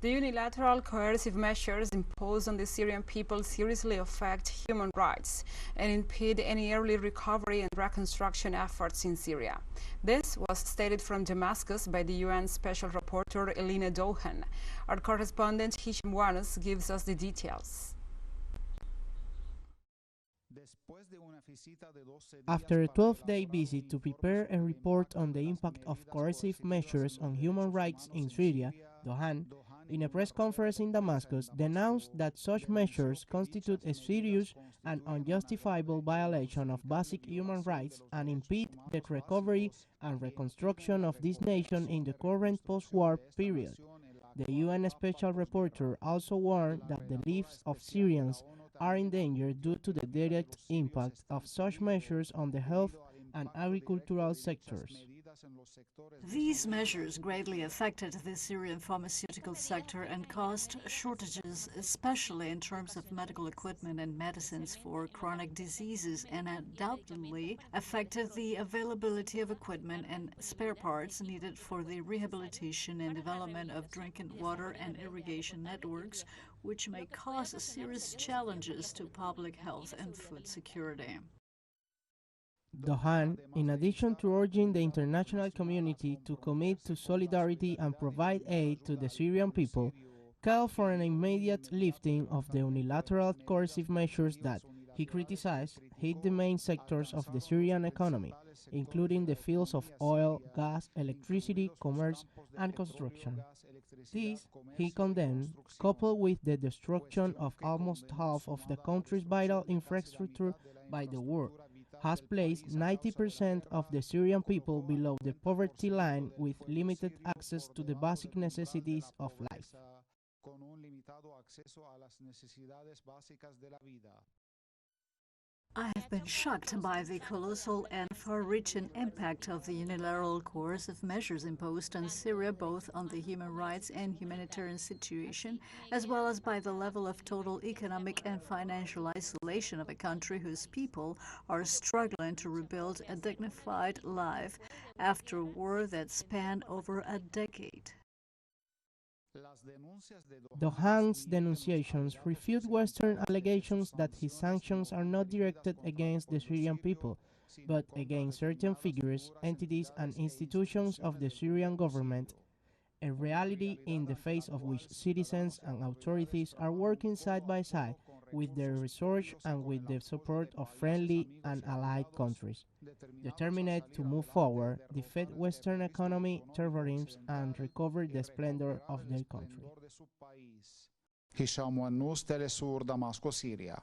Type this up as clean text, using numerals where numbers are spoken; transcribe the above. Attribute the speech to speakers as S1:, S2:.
S1: The unilateral coercive measures imposed on the Syrian people seriously affect human rights and impede any early recovery and reconstruction efforts in Syria. This was stated from Damascus by the UN Special Rapporteur Alena Douhan. Our correspondent Hisham Wanas gives us the details.
S2: After a 12-day visit to prepare a report on the impact of coercive measures on human rights in Syria, Douhan, in a press conference in Damascus, denounced that such measures constitute a serious and unjustifiable violation of basic human rights and impede the recovery and reconstruction of this nation in the current post-war period. The UN Special Rapporteur also warned that the lives of Syrians are in danger due to the direct impact of such measures on the health and agricultural sectors.
S3: These measures greatly affected the Syrian pharmaceutical sector and caused shortages, especially in terms of medical equipment and medicines for chronic diseases, and undoubtedly affected the availability of equipment and spare parts needed for the rehabilitation and development of drinking water and irrigation networks, which may cause serious challenges to public health and food security.
S2: Douhan, in addition to urging the international community to commit to solidarity and provide aid to the Syrian people, called for an immediate lifting of the unilateral coercive measures that, he criticized, hit the main sectors of the Syrian economy, including the fields of oil, gas, electricity, commerce, and construction. This, he condemned, coupled with the destruction of almost half of the country's vital infrastructure by the war, has placed 90% of the Syrian people below the poverty line with limited access to the basic necessities of life.
S3: I have been shocked by the colossal and far-reaching impact of the unilateral coercive measures imposed on Syria, both on the human rights and humanitarian situation, as well as by the level of total economic and financial isolation of a country whose people are struggling to rebuild a dignified life after a war that spanned over a decade.
S2: Douhan's denunciations refute Western allegations that his sanctions are not directed against the Syrian people, but against certain figures, entities, and institutions of the Syrian government, a reality in the face of which citizens and authorities are working side by side with their research and with the support of friendly and allied countries, determined to move forward, defeat Western economy, terrorism, and recover the splendor of their country.
S4: Hisham teleSUR, Damasco, Syria.